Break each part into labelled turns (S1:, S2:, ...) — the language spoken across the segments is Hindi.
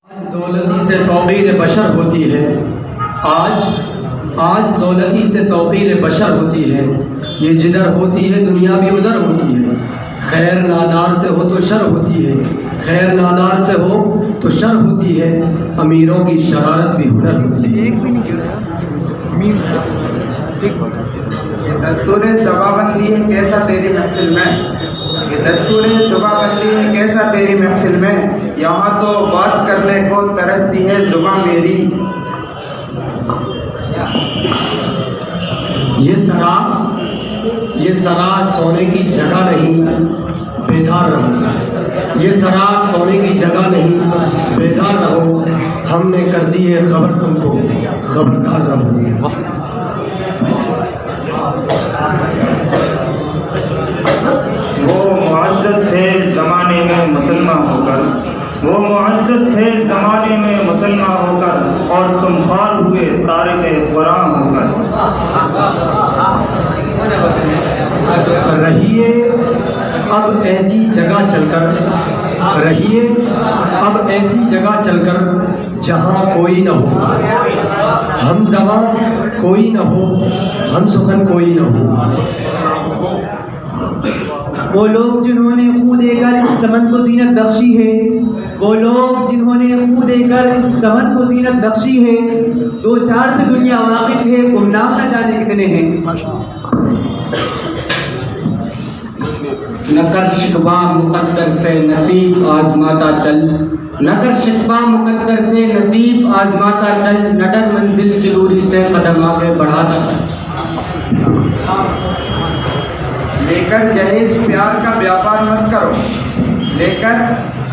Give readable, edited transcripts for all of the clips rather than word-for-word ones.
S1: दौलती से तौक़ीर बशर होती है। आज दौलती से तौक़ीर बशर होती है। ये जिधर होती है दुनिया भी उधर होती है। खैर नादार से हो तो शर होती है, खैर नादार से हो तो शर होती है। अमीरों की शरारत भी हुनर होती है।
S2: ये दस्तूरे ज़बाबंदी है कैसा तेरी महफिल में, ये दस्तूरे ज़बाबंदी है कैसा तेरी महफिल में। यहाँ तो बात करने को तरसती है ज़ुबान मेरी।
S1: ये सरा सोने की जगह नहीं, बेदार रहो। ये सरा सोने की जगह नहीं, बेदार रहो। हमने कर दी है खबर तुमको, खबरदार रहो।
S2: वो मुअज़्ज़ज़ थे ज़माने में मुसलमान होकर, वो मुअज़्ज़ज़ थे ज़माने में मुसलमान होकर, और तुम ख़ार हुए तारिक़ कुरान होकर।
S1: रहिए अब ऐसी जगह चलकर, रहिए अब ऐसी जगह चलकर जहाँ कोई न हो, हम ज़बान कोई न हो, हम सुखन कोई न हो।
S3: वो लोग जिन्होंने खून देकर इस चमन को ज़ीनत बख्शी है, वो लोग जिन्होंने खून देकर इस चमन को ज़ीनत बख्शी है। दो चार से दुनिया वाकिफ है, गुमनाम न जाने कितने हैं।
S2: न कर शिकवा मुक़द्दर से नसीब आज़माता चल, न कर शिकवा मुक़द्दर से नसीब आज़माता चल। न डर मंजिल की दूरी से कदम आगे बढ़ाता चल। लेकर जहेज प्यार का व्यापार मत करो, लेकर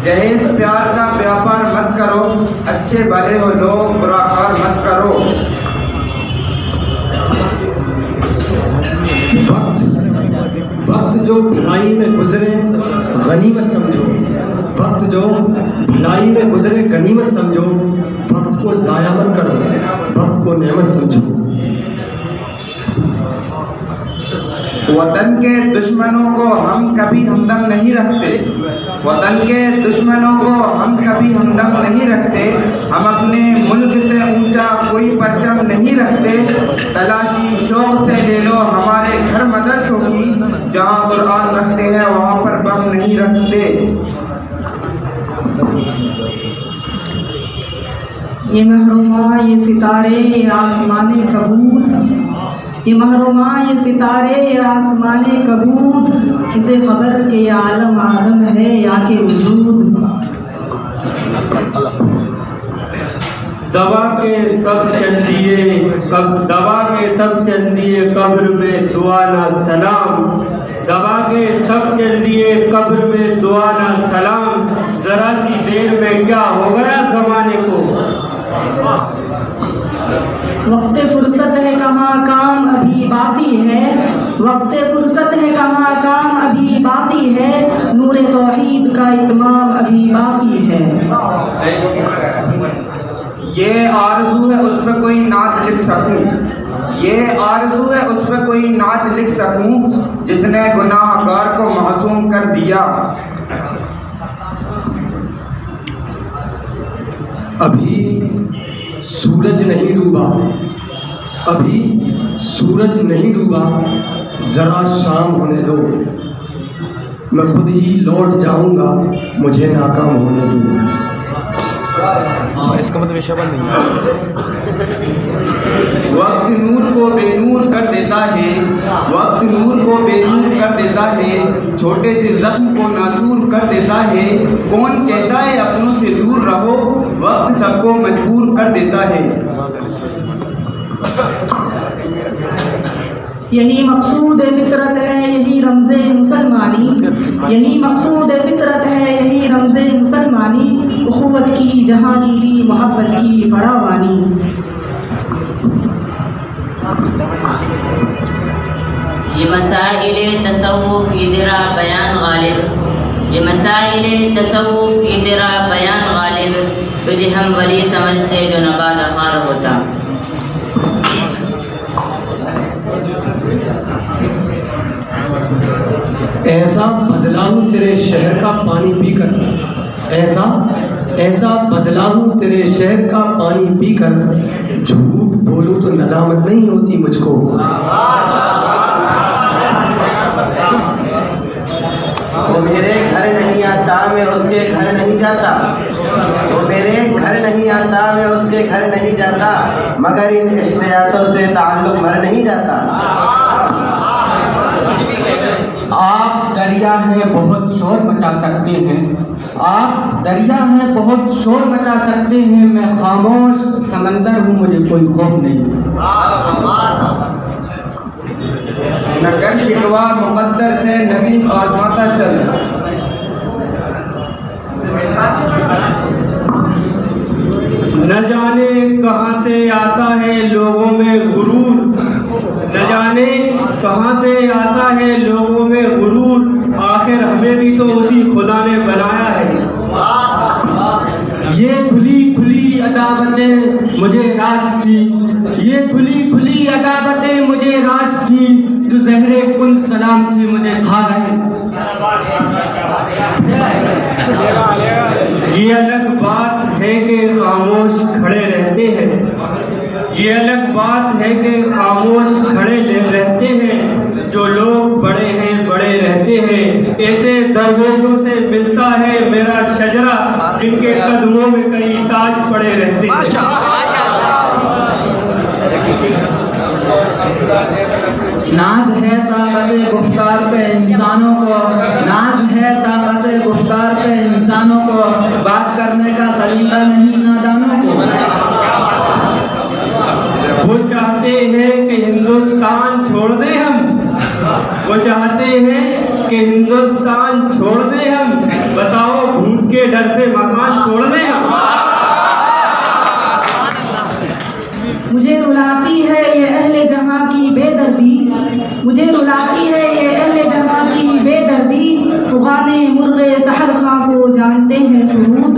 S2: जहेज प्यार का व्यापार मत करो। अच्छे भले हो लोग बुराकार मत करो।
S1: वक्त जो भलाई में गुजरे गनीमत समझो, वक्त जो भलाई में गुजरे गनीमत समझो। वक्त को ज़ाया मत करो, वक्त को नेमत समझो।
S2: वतन के दुश्मनों को हम कभी हमदम नहीं रखते, वतन के दुश्मनों को हम कभी हमदम नहीं रखते। हम अपने मुल्क से ऊंचा कोई परचम नहीं रखते। तलाशी शौक से ले लो हमारे घर मदरसों की, जहाँ कुरान रखते हैं वहाँ पर बम नहीं रखते।
S3: ये महरुमा ये सितारे ये आसमाने कबूत, ये महरुमा ये सितारे ये आसमाने कबूत। किसे खबर के ये आलम आदम है या के वजूद।
S1: दबा के सब चल दिए दबा के सब चल दिए कब्र में दुआ ना सलाम, दबा के सब चल दिए कब्र में दुआ ना सलाम। जरा सी देर में क्या हो गया जमाने को।
S3: वक्त फुर्सत है कहाँ काम अभी बाकी है, वक्त फुर्सत है कहाँ काम अभी बाकी है। नूर तौहीद का इत्माम अभी बाकी है।
S2: ये आरज़ू है उस पर कोई नात लिख सकूं, ये आरज़ू है उस पर कोई नात लिख सकूं, जिसने गुनाहगार को मासूम कर दिया।
S1: अभी सूरज नहीं डूबा, अभी सूरज नहीं डूबा। ज़रा शाम होने दो, मैं खुद ही लौट जाऊंगा, मुझे नाकाम होने दो।
S4: इसका मतलब शबन नहीं है।
S2: वक्त नूर को बेनूर कर देता है, वक्त नूर को बेनूर कर देता है। छोटे से जख्म को नासूर कर देता है। कौन कहता है अपनों से दूर रहो, वक्त सबको मजबूर कर देता है।
S3: यही मकसूद फितरत है यही रमज़े मुसलमानी, यही मकसूद फितरत है यही रमज़े मुसलमानी। उखुवत की जहांगीरी मोहब्बत की फरावानी।
S5: ये मसाइल तसव्वुफ ये तेरा बयान गालिब, ये मसाइल तसव्वुफ ये तेरा बयान गालिब। तुझे हम वली समझते जो नबाद खार होता।
S1: ऐसा बदला हूँ तेरे शहर का पानी पीकर, ऐसा ऐसा बदलाऊं तेरे शहर का पानी पीकर, झूठ बोलूं तो नदामत नहीं होती मुझको।
S6: वो मेरे घर नहीं आता, मैं उसके घर नहीं जाता। वो मेरे घर नहीं आता, मैं उसके घर नहीं जाता, मगर इन एहतियातों से ताल्लुक मर नहीं जाता।
S2: आप दरिया हैं बहुत शोर मचा सकते हैं, आप दरिया हैं बहुत शोर मचा सकते हैं, मैं खामोश समंदर हूँ, मुझे कोई खौफ नहीं। न कर शिकवा मुकद्दर से नसीब आजमाता चल। न जाने कहाँ से आता है लोगों में गुरूर, न जाने कहाँ से आता है लोगों में गुरूर, आखिर हमें भी तो उसी खुदा ने बनाया है। ये खुली खुली अदावतें मुझे रास थी, ये खुली खुली अदावतें मुझे रास थी, जो जहरे कुल सलाम थे मुझे खा गए। ये अलग बात है कि खामोश खड़े रहते हैं, ये अलग बात है कि खामोश खड़े रहते हैं, जो लोग बड़े हैं बड़े रहते हैं, ऐसे दरवेशों से मिलता है मेरा शजरा, जिनके कदमों में कई ताज पड़े रहते हैं।
S3: नाज है ताकत गुफ्तार पे इंसानों को, नाज है ताकत गुफ्तार पे इंसानों को, बात करने का सलीका नहीं नादानों को।
S2: वो चाहते हैं कि हिंदुस्तान छोड़ दें हम, वो चाहते हैं कि हिंदुस्तान छोड़ दें हम, बताओ भूत के डर से मकान छोड़ दें हम।
S3: मुझे रुलाती है ये अहले जहां की बेदर्दी, मुझे रुलाती है ये अहले जहां की बेदर्दी, फुगाने मुर्गे सहर खां को जानते हैं सुरूद।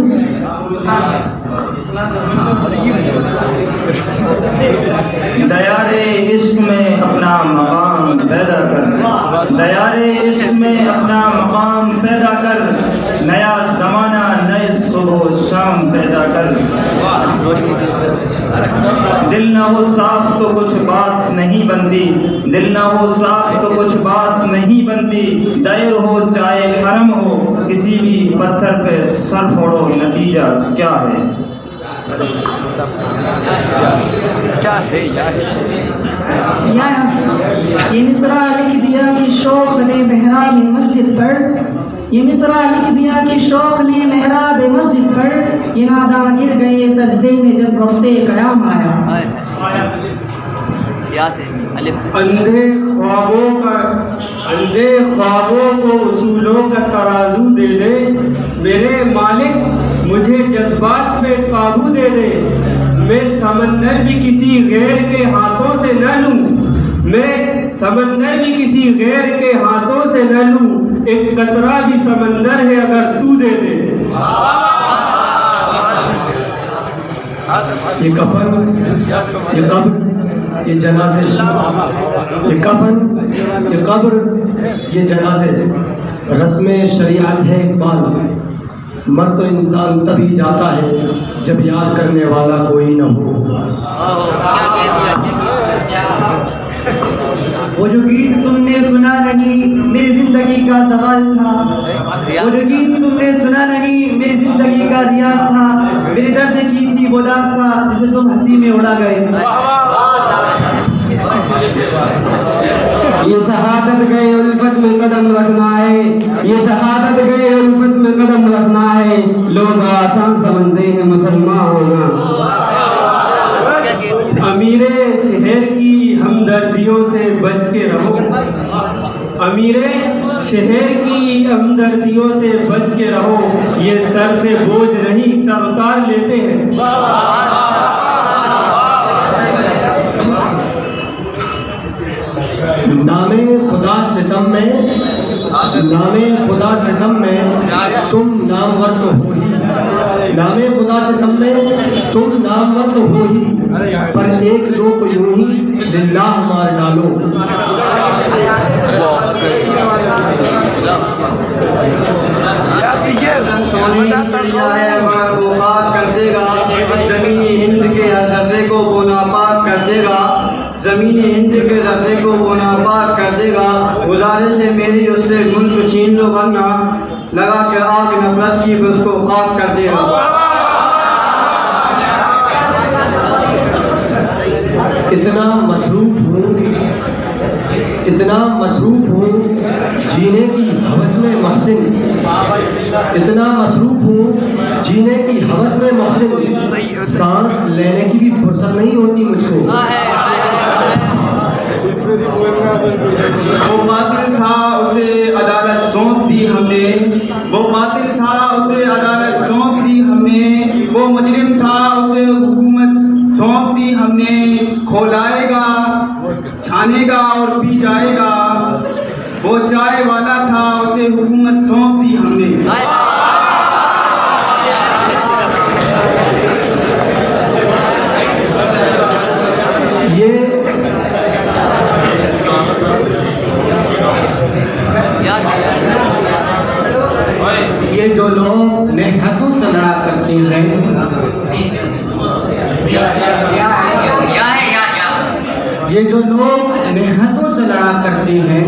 S2: दयारे इश्क में अपना मकाम पैदा कर, दयारे इश्क में अपना मकाम पैदा कर, नया जमाना नए सुबह शाम पैदा कर। दिल ना हो साफ तो कुछ बात नहीं बनती, दिल ना हो साफ तो कुछ बात नहीं बनती, दायर हो चाहे हरम हो, किसी भी पत्थर पे सर फोड़ो, नतीजा क्या है?
S4: क्या है
S3: ये मिसरा लिख दिया कि शौक ने मेहराब मस्जिद पर, ये मिसरा लिख दिया कि शौक ने मेहराब मस्जिद पर, ये नादा गिर गए सजदे में जब वक्ते कयाम आया। अंधे ख्वाबों को उसूलों का तराजू दे दे, मेरे मालिक मुझे जज्बात पे काबू दे दे। मैं समंदर भी किसी गैर के हाथों से न लूं, मैं समंदर भी किसी गैर के हाथों से न लूं, एक कतरा भी समंदर है अगर तू दे दे।
S1: ये कफन, ये कब्र, ये जनाजे, ये कफन, ये कब्र, ये जनाजे, रस्म शरीयत है इकबाल। मर तो इंसान तभी जाता है जब याद करने वाला कोई न हो।
S3: वो जो गीत तुमने सुना नहीं मेरी जिंदगी का सवाल था, वो जो गीत तुमने सुना नहीं मेरी जिंदगी का रियाज था, मेरे दर्द की थी वो दास्तां जिसमें तुम हंसी में उड़ा गए।
S7: ये शहादत गए उल्फत में कदम रखना है, ये शहादत गए उल्फत में कदम रखना है, लोग आसान समझते हैं मुसलमान होना।
S2: अमीरे शहर की हमदर्दियों से बच के रहो, अमीरे शहर की हमदर्दियों से बच के रहो, ये सर से बोझ नहीं सर उतार लेते हैं।
S1: नामे खुदा सितम में, नामे खुदा सितम में तुम नामवर तो हो ही, नामे खुदा सितम में तुम नामवर तो हो ही, पर एक दो को यूं ही लिल्लाह मार डालो।
S6: सोने की चिड़िया है मार को खाक कर देगा, ज़मीनी हिंद के हर दर्रे को बोना पाक कर देगा, ज़मीनी हिंद के दर्रे को बोना पाक कर देगा। गुजारिश है मेरी उससे मुल्क छीन लो वरना लगा कर आग नफरत की उसको खाक कर देगा।
S1: इतना मसरूफ़ हूँ जीने की हवस में महसिन, इतना मसरूफ़ हूँ जीने की हवस में महसिन, सांस लेने की भी फुर्सत नहीं होती मुझको।
S2: वो कातिल था उसे अदालत सौंप दी हमने, वो कातिल था उसे अदालत सौंप दी हमने, वो मुजरिम था उसे हुकूमत सौंप दी हमने। खोलाएगा छानेगा और पी जाएगा, वो चाय वाला था उसे हुकूमत सौंप दी हमने।
S1: ये जो लोग नेहतों से लड़ा करते हैं, ये जो लोग नेहतों से लड़ा करते हैं,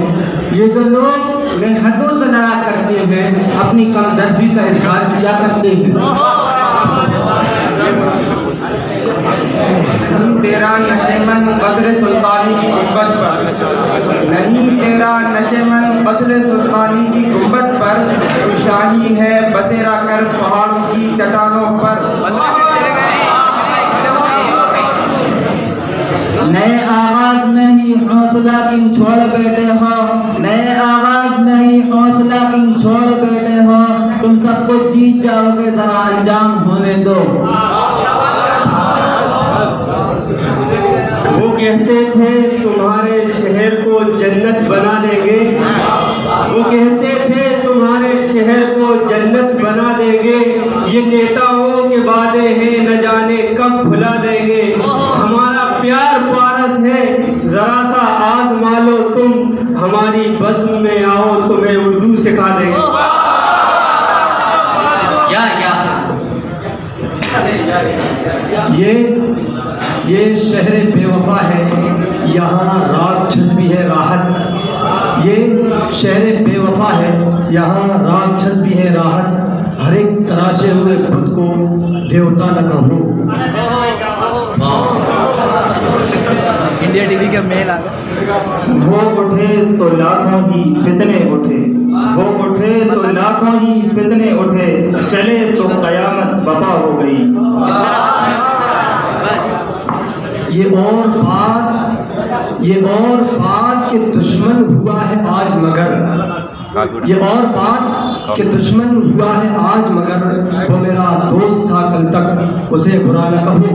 S1: ये जो लोग नेहतों से लड़ा करते हैं, अपनी कमजोरी का इजहार किया करते हैं।
S2: तेरा नशेमन कसरे सुल्तानी की गुंबद पर, नहीं तेरा नशेमन कसरे सुल्तानी की गुंबद पर, तू शाही है बसेरा कर पहाड़ों की चट्टानों पर।
S3: नए आगाज में ही हौसला किन छोड़ बैठे हो, नए आगाज में ही हौसला किन छोड़ बैठे हो, तुम सबको जीत जाओगे जरा अंजाम होने दो।
S1: वो कहते थे तुम्हारे शहर को जन्नत बना देंगे, वो कहते थे तुम्हारे शहर को जन्नत बना देंगे, ये नेताओं के वादे हैं न जाने कब भुला देंगे। हमारा प्यार पारस है जरा सा आजमा लो तुम, हमारी बज़्म में आओ तुम्हें उर्दू सिखा देंगे। ये शहर बेवफा है, यहाँ राक्षस भी है राहत। ये शहर बेवफा है, यहाँ राक्षस भी है राहत। हर एक तराशे हुए खुद को देवता न कहो।
S4: इंडिया टीवी का मेल आ गया।
S1: वो उठे तो लाखों ही फितने उठे, वो उठे तो लाखों ही फितने उठे, चले तो कयामत बपा हो गई। ये और बात के दुश्मन हुआ है आज मगर, ये और बात के दुश्मन हुआ है आज मगर, वो मेरा दोस्त था कल तक उसे बुरा न कहो।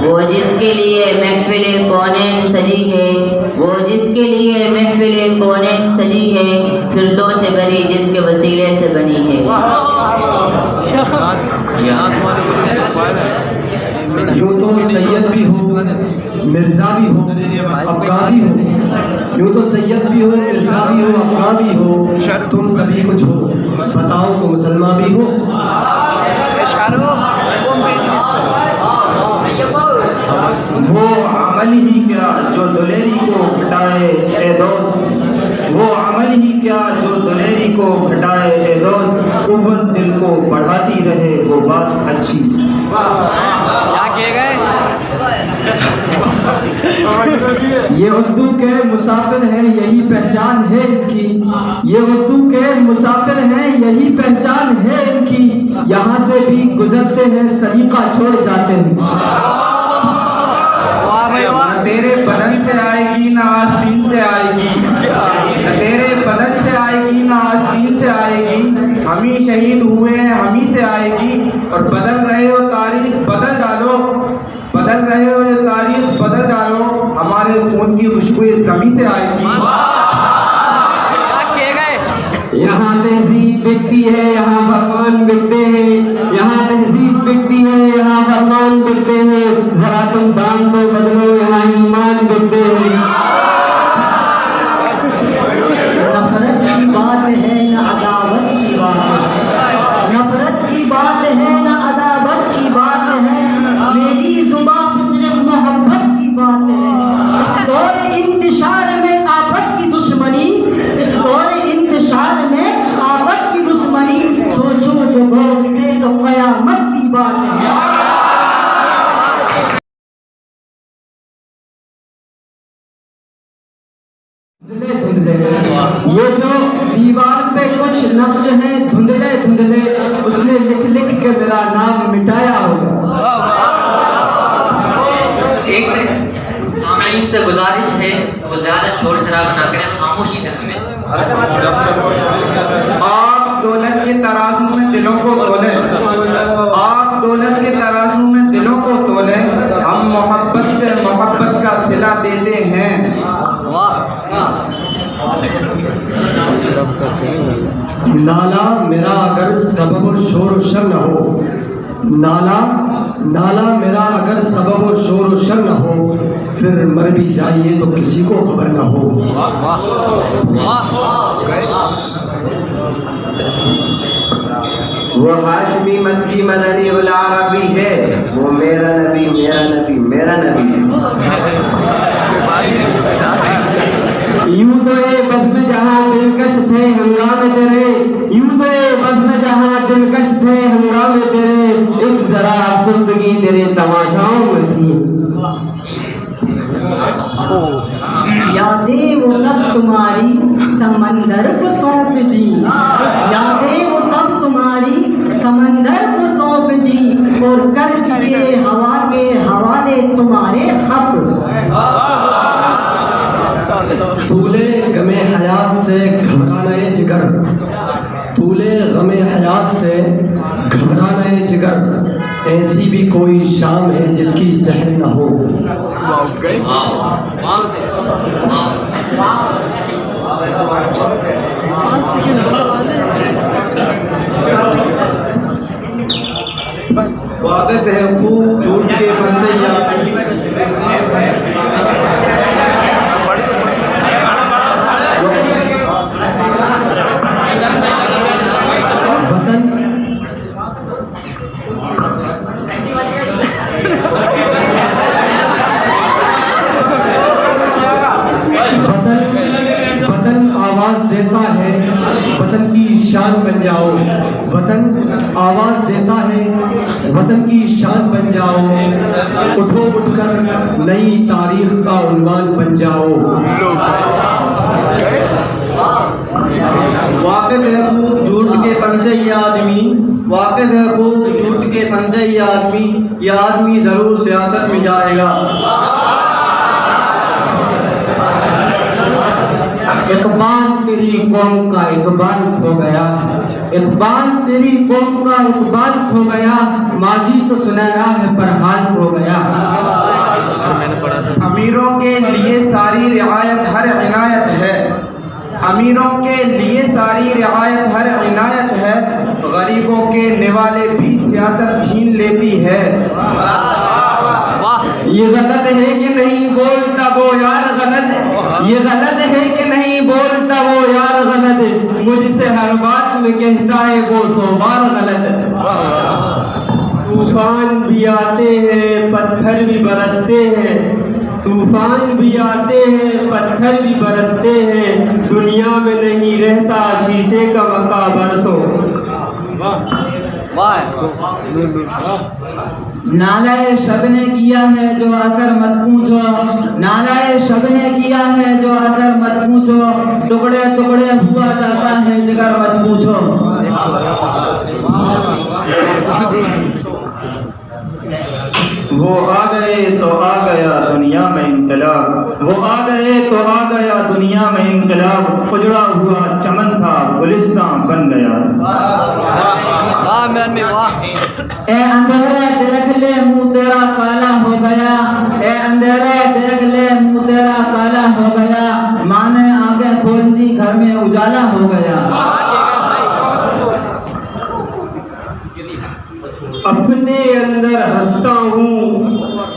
S5: वो जिसके लिए महफिले कौनैन सजी है, वो जिसके लिए महफिले कौनैन सजी है, फिरदौस से बरी जिसके वसीले से बनी है।
S1: यूँ तो सैयद भी हो मिर्ज़ा भी हो अफ़गान भी हो, यूँ तो सैयद भी हो मिर्ज़ा भी हो अफ़गान भी हो, तुम सभी कुछ हो, बताओ तो मुसलमान भी हो।
S2: वो अमल ही क्या जो दुलेरी को घटाए ए दोस्त, वो अमल ही क्या जो दुलेरी को घटाए ए दोस्त, कुव्वत दिल को बढ़ाती रहे वो बात अच्छी।
S4: क्या किए गए?
S3: ये उर्दू के मुसाफिर हैं यही पहचान है इनकी, ये उर्दू के मुसाफिर हैं यही पहचान है इनकी, यहाँ से भी गुजरते हैं सलीका छोड़ जाते हैं।
S2: न तेरे बदन से आएगी ना आस्तीन से आएगी, न तेरे बदन से आएगी ना आस्तीन से आएगी, हम ही शहीद हुए हैं हम ही से आएगी। और बदल रहे हो तारीख बदल डालो, बदल रहे हो जो तारीख बदल डालो, हमारे खून की खुशबू इस ज़मीं से आएगी।
S7: यहाँ तहजीब बिकती है, यहाँ भगवान फातिहा। धुंधले ये जो दीवार पे कुछ नक्श हैं धुंधले धुंधले, उसने लिख लिख के मेरा नाम मिटाया होगा।
S8: एक सामईन से गुजारिश है वो ज्यादा शोर शराबा ना करें, खामोशी से सुने।
S2: आप दौलत के तराजू में दिलों को तोलें, आप दौलत के तराजू में दिलों को तोलें, हम मोहब्बत से मोहब्बत का सिला देते हैं।
S1: नाला मेरा अगर सबब शोर शर न हो, नाला मेरा अगर सबब शोर शर न हो, फिर मर भी जाइए तो किसी को खबर न हो।
S6: वो हाशमी मक्की मदनी उल अरबी है, वो मेरा नबी मेरा नबी मेरा नबी
S7: यूं तो ये बज़्म जहां दिलकश थे हंगामे तेरे, यूं तो ये बज़्म जहां दिलकश थे हंगामे तेरे, एक जरा अफसरदगी तेरे तमाशाओं में थी।
S9: यादें वो सब तुम्हारी समंदर को सौंप दी, यादें वो सब तुम्हारी समंदर को सौंप दी, और कर दिए हवा के हवाले तुम्हारे खत।
S1: तूले गमे हयात से घबराने जिगर, तूले गमे हयात से घबराने जिगर, ऐसी भी कोई शाम है जिसकी सहर न हो।
S3: वाक़िफ़ है खूब झूठ के पंसैया,
S1: वतन आवाज देता है, वतन की शान बन जाओ, वतन आवाज देता है, वतन की शान बन जाओ, उठो उठकर नई तारीख का उन्वान बन जाओ।
S3: वाक़िफ़ है खूब झूठ के पंसे ये आदमी, वाक़िफ़ है खूब झूठ के पंसे ये आदमी ज़रूर सियासत में जाएगा।
S7: इकबाल तेरी कौम का इकबाल खो गया, इकबाल तेरी कौम का इकबाल खो गया, माजी तो सुनहरा है पर हाल खो गया।
S2: अमीरों के लिए सारी रियायत हर इनायत है, अमीरों के लिए सारी रियायत हर इनायत है, गरीबों के निवाले भी सियासत छीन लेती है।
S7: ये गलत है कि नहीं बोलता वो यार गलत है, ये गलत है कि नहीं बोलता वो यार गलत है, मुझसे हर बात में कहता है वो 100 बार गलत है।
S3: तूफान भी आते हैं पत्थर भी बरसते हैं, तूफान भी आते हैं पत्थर भी बरसते हैं, दुनिया में नहीं रहता शीशे का मक्का बरसों।
S9: नालाए शब ने किया है जो असर मत पूछो, नालाए शब ने किया है जो असर मत पूछो, टुकड़े टुकड़े हुआ जाता है जिगर मत पूछो।
S3: वो आ गए तो आ गया दुनिया में इनकलाब, वो आ गए तो आ गया दुनिया में इनकलाब, उजड़ा हुआ चमन था गुलिस्तान बन गया।
S9: ए अंधेरे देख ले मुंह तेरा काला हो गया, ए अंधेरे देख ले मुंह तेरा काला हो गया, माँ ने आंखें खोल दी घर में उजाला हो गया।
S3: अपने अंदर हंसता हूँ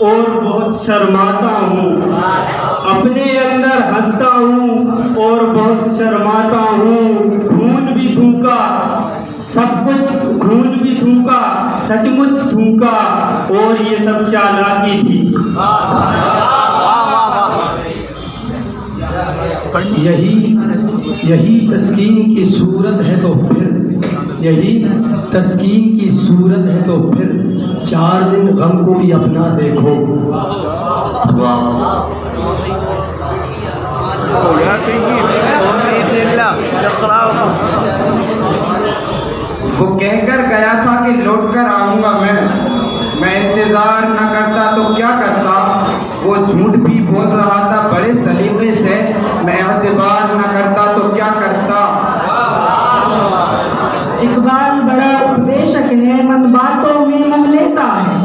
S3: और बहुत शर्माता हूँ, अपने अंदर हंसता हूँ और बहुत शर्माता हूँ, खून भी थूका सब कुछ, खून भी थूका सचमुच थूका, और ये सब चालाकी थी।
S1: यही तस्कीन की सूरत है तो फिर, यही तस्कीन की सूरत है तो फिर 4 दिन गम को भी अपना देखो।
S2: वो कहकर गया था कि लौट कर आऊँगा मैं इंतज़ार न करता तो क्या करता। वो झूठ भी बोल रहा था बड़े सलीके से, मैं एतबार न करता तो क्या करता।
S9: इकबाल बड़ा उपदेशक है, मन बातों में मोह लेता है।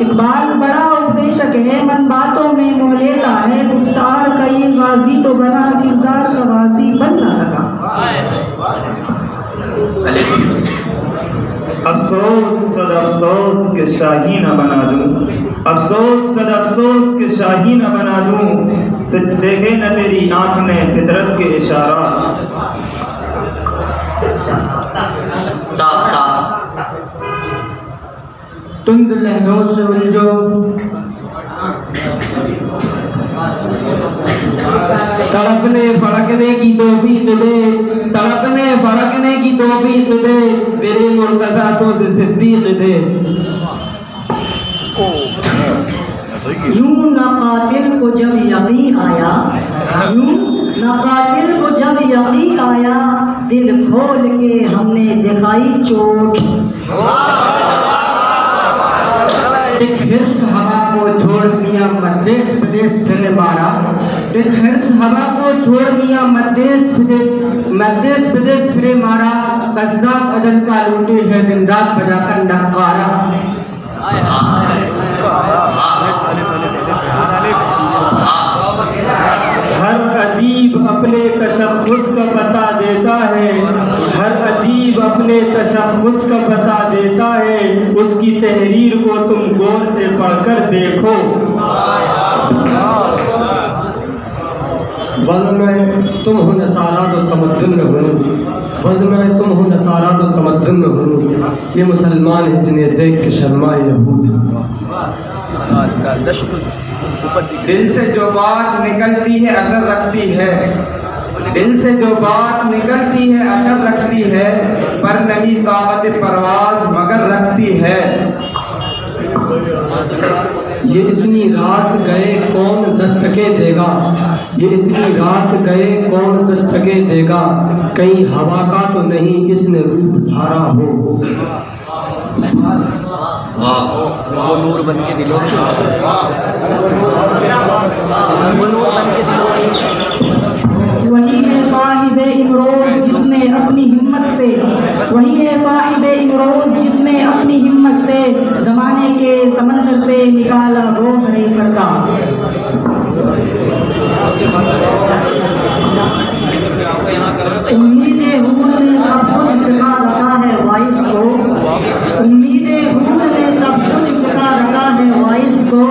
S9: इकबाल बड़ा उपदेशक है, मन बातों में मोह लेता है। गुफ्तार का ये गाजी तो बना, किरदार का गाजी बन न सका।
S10: अफसोस सद अफसोस के शाही न बना दूं, अफसोस सद अफसोस के शाही न बना दूं। तो देखे न तेरी आँख ने फितरत के इशारा।
S3: तुंद लहरों से उलझो,
S7: तड़पने फड़कने की तौफीक दे, तड़पने फड़कने की तौफीक दे, तेरे मुर्तज़ा से सिद्दीक दे।
S9: यूं ना कातिल को जब यकीन आया, यूं ना कातिल को जब यकीन आया, दिल खोल के हमने दिखाई चोट।
S3: एक हिर्स हवा को छोड़ दिया मद्देश प्रदेश फिरे मारा। एक हिर्स हवा को छोड़ दिया मद्देश प्रदेश फिरे मारा। कज़्ज़ाब अजल का लूटे है दिन रात बजाकर नक्कारा।
S10: हर अदीब अपने तशख़्ख़ुस का पता देता है, हर अदीब अपने तशख़्ख़ुस का पता देता है। उसकी तहरीर को तुम गौर से पढ़कर देखो।
S1: बज़्म में तुम हो नसारा तो तमद्दुन में हूँ, बज़्म में तुम हो नसारा तो तमद्दुन में हूँ। ये मुसलमान हैं जिन्हें देख के शर्माए यहूद।
S2: दिल से जो बात निकलती है असर रखती है, दिल से जो बात निकलती है असर रखती है। पर नहीं ताकत परवाज़ मगर रखती है।
S1: ये इतनी रात गए कौन दस्तके देगा, ये इतनी रात गए कौन दस्तके देगा। कहीं हवा का तो नहीं इसने रूप धारा हो।
S4: वो नूर बन के दिलों में, वो नूर बन के दिलों में।
S9: वही है साहिबे इमरोज जिसने अपनी हिम्मत से, वही है साहिबे इमरोज जिसने अपनी हिम्मत से ज़माने के समंदर से निकाला गोहरे फरका। उम्मीदें हूर ने सब कुछ सिखा रखा है वाइस को, उम्मीदें हूर ने सब कुछ सिखा रखा है वाइस को।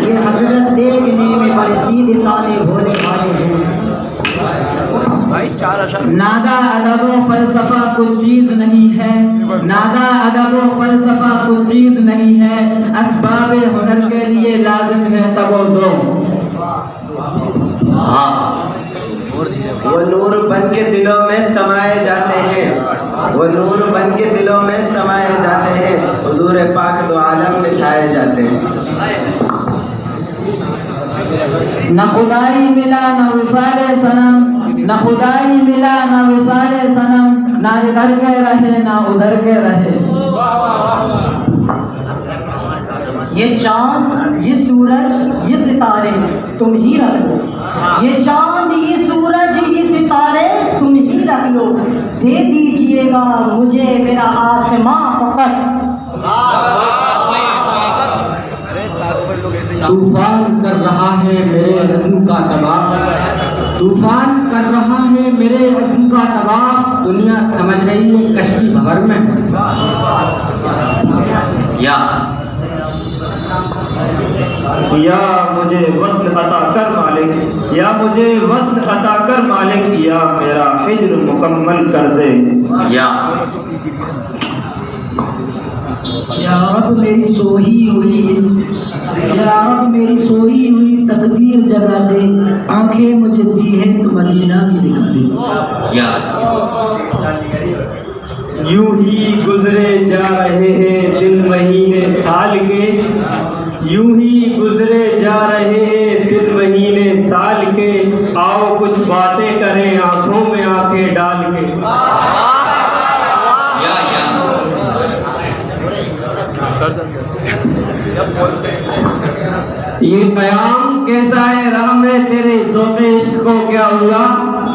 S9: ये हजरत देखने में बड़े सीधे साधे भोले भाले हैं।
S3: नादा अदब व फलसफा कुछ चीज नहीं है, नादा अदब व फलसफा कुछ चीज नहीं है। असबाब हुनर के लिए लाजिम है तब दो।
S6: वो नूर बन के दिलों में समाए जाते हैं, वो नूर बन के दिलों में समाए जाते हैं। हुजूर पाक दो आलम में छाए जाते हैं।
S3: न खुदाई मिला न विसाले सनम, न खुदाई मिला न विसाले सनम। ना इधर के रहे ना उधर के रहे।
S9: ये चांद ये सूरज ये सितारे तुम ही रख लो, ये चांद ये सूरज ये सितारे तुम ही रख लो। दे दीजिएगा मुझे मेरा आसमां फकत।
S3: तूफान कर रहा है मेरे अज़्म का तबाह, तूफान कर रहा है मेरे अज़्म का तबाह। दुनिया समझ रही है कश्ती भंवर में।
S10: या मुझे वस्ल अता कर मालिक, या मुझे वस्ल अता कर मालिक। या मेरा हिज्र मुकम्मल कर दे।
S9: या रब मेरी सोही हुई, या रब मेरी सोही हुई तकदीर जगा दे। आंखें मुझे दी हैं तो मदीना भी दिखा दे।
S10: यूं ही गुजरे जा रहे हैं दिन महीने साल के, यूं ही गुजरे जा रहे हैं दिन महीने साल के, आओ कुछ बातें करें आंखों में आंखें डाल के।
S7: ये कयाम कैसा है राह में तेरे ज़ौक़ इश्क को क्या हुआ,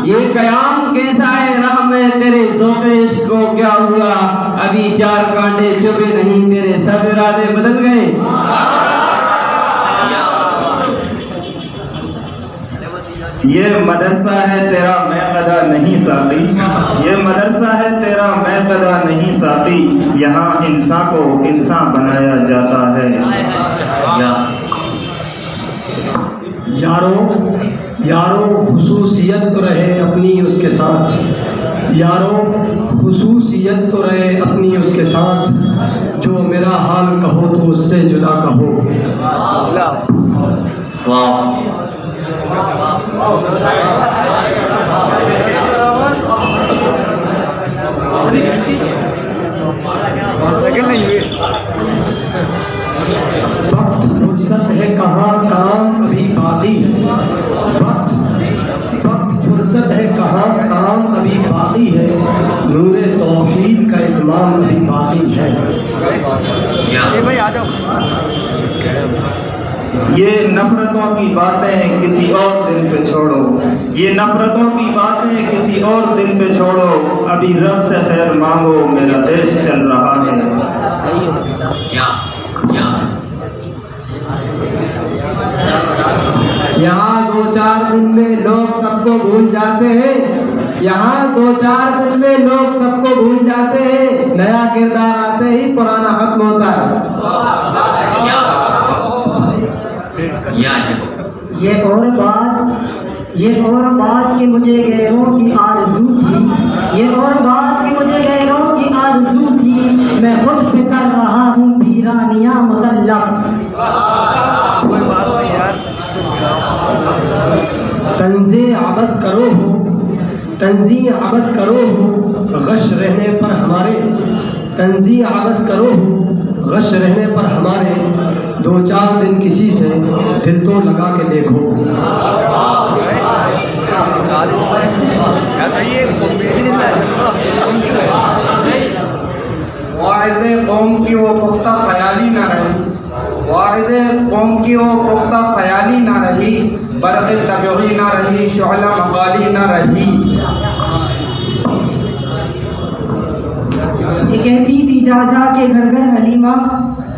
S7: ये कयाम कैसा है राह में तेरे ज़ौक़ इश्क को क्या हुआ, अभी 4 कांटे चुभे नहीं तेरे सब इरादे बदल गए।
S10: ये मदरसा है तेरा मैं कदा नहीं साकी, ये मदरसा है तेरा मैं कदा नहीं साकी, यहाँ इंसान को इंसान बनाया जाता है।
S1: यारो खुसूसियत तो रहे अपनी उसके साथ, यारो खुसूसियत तो रहे अपनी उसके साथ, जो मेरा हाल कहो तो उससे जुदा कहो।
S3: सेकंड नहीं हुए।
S1: वक्त फुर्सत है कहाँ काम अभी बाकी है, वक्त फुर्सत है कहाँ काम अभी बाकी है, नूरे तौहीद का इत्माम अभी बाकी है।
S3: भाई आ जाओ।
S10: ये नफरतों की बातें किसी और दिन पे छोड़ो, ये नफरतों की बातें किसी और दिन पे छोड़ो, अभी रब से खैर मांगो मेरा देश चल रहा है।
S7: यहाँ 2-4 दिन में लोग सबको भूल जाते हैं, यहाँ 2-4 दिन में लोग सबको भूल जाते हैं, नया किरदार आते ही पुराना खत्म होता है।
S9: ये और बात कि मुझे गैरों की आरज़ू थी, ये और बात कि मुझे गैरों की आरज़ू थी, मैं खुद पे कर रहा हूँ वीरानियाँ मुसल्लम।
S1: तंज़े आबद करो हो, तंज़ी आबद करो हो, गश रहने पर हमारे, तंज़ी आबद करो हो, गश रहने पर हमारे, 2-4 दिन किसी से दिल तो लगा के देखो।
S2: वाहिदे कौम की वो पुख्ता ख्याली ना रही, वाहिदे कौम की वो पुख्ता ख्याली ना रही, बरक़ तबीगी ना रही, शुअला मक़ाली ना रही।
S9: ये कहती थी जा जा के घर घर हलीमा,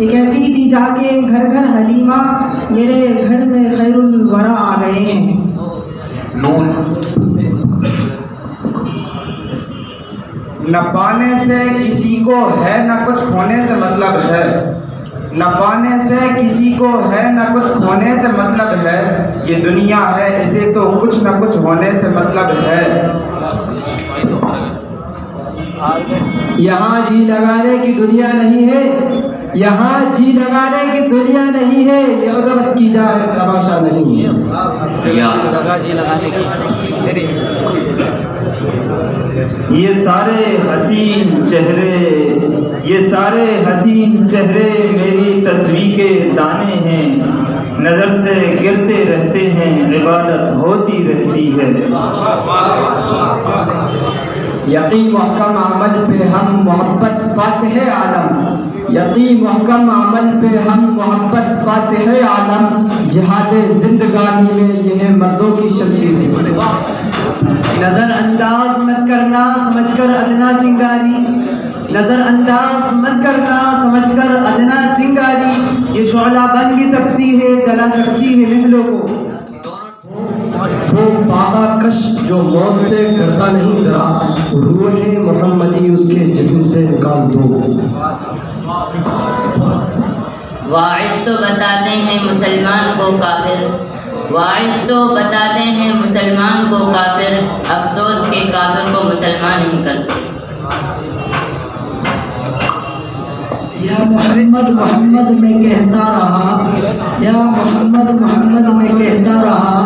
S9: ये कहती थी जाके घर घर हलीमा, मेरे घर में खैरुल वरा आ गए हैं।
S2: न पाने से किसी को है न कुछ खोने से मतलब है, न पाने से किसी को है न कुछ खोने से मतलब है, ये दुनिया है इसे तो कुछ न कुछ होने से मतलब है।
S7: यहाँ जी लगाने की दुनिया नहीं है, यहाँ जी लगाने की दुनिया नहीं है, ये औरत की जाए तमाशा नहीं है।
S4: जगह जी लगाने की
S10: ये सारे हसीन चेहरे, ये सारे हसीन चेहरे मेरी तस्वीर के दाने हैं, नज़र से गिरते रहते हैं, इबादत होती रहती है।
S7: यकीन महकम अमल पे हम मोहब्बत फातिह आलम, यकीन महकम अमल पे हम मोहब्बत फातिह आलम, जिहाद जिंदगानी में यह है मर्दों की शमशीर।
S3: नज़रअंदाज मत करना समझकर अदना चिंगारी, नज़रअंदाज मत करना समझकर अदना चिंगारी, ये शोला बन भी सकती है जला सकती है महलों को।
S1: वो फाका कश जो मौत से डरता नहीं जरा, रूह मोहम्मदी उसके जिस्म से निकाल दो।
S5: वाइज तो बताते हैं मुसलमान को काफिर, वाइज तो बताते हैं मुसलमान को काफिर, अफसोस के काफिर को मुसलमान नहीं करते।
S9: या मोहम्मद मोहम्मद में कहता रहा, या मोहम्मद मोहम्मद में कहता रहा,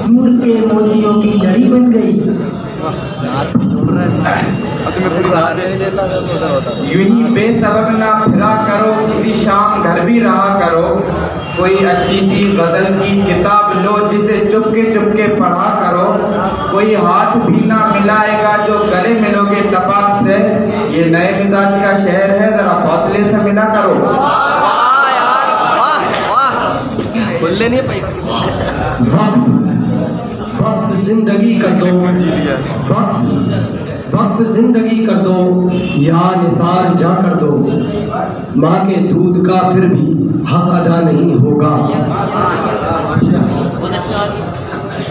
S9: नूर के मोतियों की लड़ी बन गई।
S2: यूं ही बेसबब ना फिरा करो, किसी शाम घर भी रहा करो। कोई अच्छी सी गज़ल की किताब लो, जिसे चुपके चुपके पढ़ा करो। कोई हाथ भी ना मिलाएगा जो गले मिलोगे टपाक से। ये नए मिजाज का शहर है, ज़रा फासले से मिला करो।
S1: वक्फ जिंदगी कर दो, वक्फ जिंदगी कर दो, या निसार जा कर दो। माँ के दूध का फिर भी हक अदा नहीं होगा।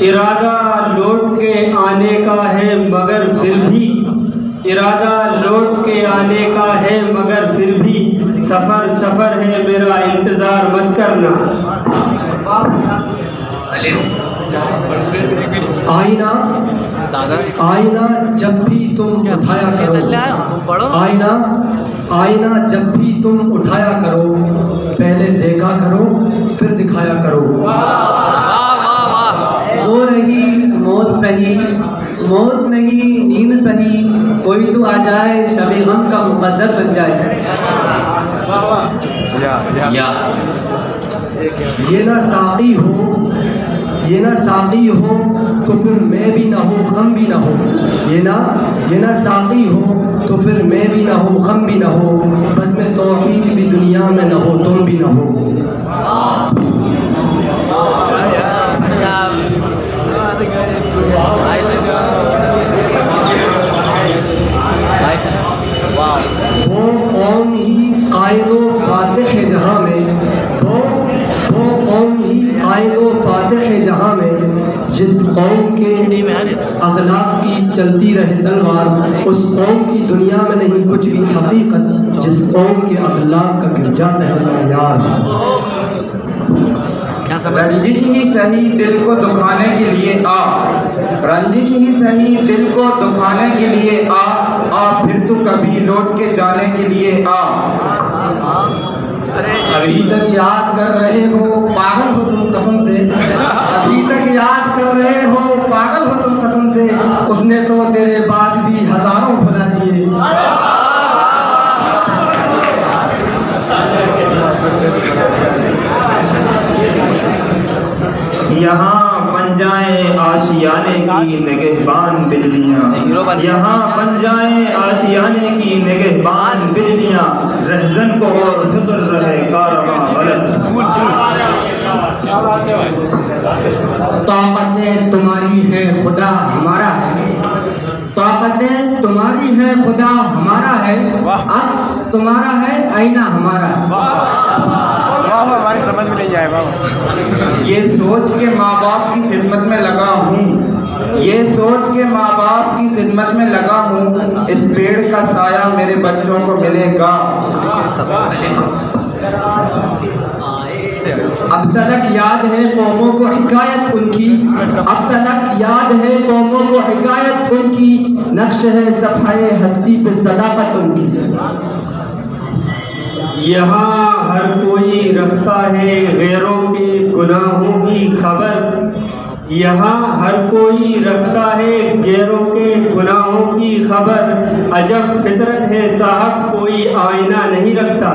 S10: इरादा लौट के आने का है मगर फिर भी, इरादा लौट के आने का है मगर फिर भी, सफ़र सफ़र है मेरा इंतज़ार मत करना।
S1: आईना आईना जब भी तुम उठाया करो, आईना आईना जब भी तुम उठाया करो, पहले देखा करो फिर दिखाया करो।
S3: वो रही मौत सही, मौत नहीं नींद सही, कोई तो आ जाए शब-ए गम का मुकद्दर बन जाए।
S1: ये ना साक़ी हो, ये ना साक़ी हो तो फिर मैं भी ना हो गम भी ना हो। ये ना साक़ी हो तो फिर मैं भी ना हो गम भी ना हो। बस में तौहीद भी दुनिया में ना हो, तुम भी ना हो। वो कौम ही कायदो फातिह है जहाँ में, वो कौम ही कायदो फातिह है जहाँ में। जिस कौम के अखलाक की चलती रहे तलवार, उस कौम की दुनिया में नहीं कुछ भी हकीकत। जिस कौम के अखलाक का गिर जाता है यार।
S2: रंजिश ही सही दिल को दुखाने के लिए आ, रंजिश ही सही दिल को दुखाने के लिए आ। फिर तू कभी लौट के जाने के लिए आ।
S1: अभी तक याद कर रहे हो पागल हो तुम कसम से, अभी तक याद कर रहे हो पागल हो तुम कसम से। उसने तो तेरे बाद भी हजारों भुला दिए।
S10: यहाँ बन जाए आशियाने की निगहबान बिजलियाँ, यहाँ बन जाए आशियाने की निगहबान बिजलियाँ। रहज़न को और फिक्र रहे कारवां गलत।
S1: ताकतें तुम्हारी है खुदा हमारा है, ताकतें तुम्हारी है खुदा हमारा है। अक्स तुम्हारा है आईना हमारा है।
S6: हमारी समझ में नहीं आया बाबा।
S2: ये सोच के माँ बाप की खिदमत में लगा हूँ, ये सोच के माँ बाप की खिदमत में लगा हूँ। इस पेड़ का साया मेरे बच्चों को मिलेगा।
S7: अब तलक याद है कौमों को हिकायत उनकी, अब तलक याद है कौमों को हिकायत उनकी। नक्श है सफ़ाए हस्ती पे सदाकत उनकी।
S10: यहाँ हर कोई रखता है गैरों के गुनाहों की खबर, यहाँ हर कोई रखता है गैरों के गुनाहों की खबर। अजब फितरत है साहब कोई आईना नहीं रखता।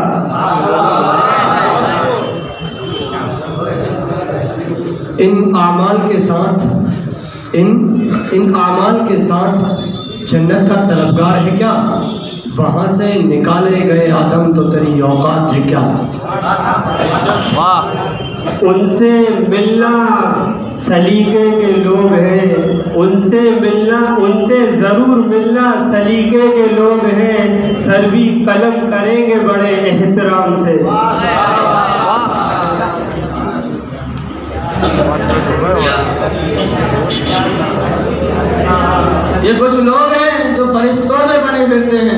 S1: इन आमाल के साथ इन आमाल के साथ जन्नत का तलबगार है क्या? वहाँ से निकाले गए आदम तो तेरी औकात है क्या?
S10: उनसे मिलना सलीके के लोग हैं, उनसे मिलना, उनसे ज़रूर मिलना सलीके के लोग हैं। सर भी कलम करेंगे बड़े एहतराम से।
S3: ये कुछ लोग हैं जो फरिश्तों से बने फिरते हैं,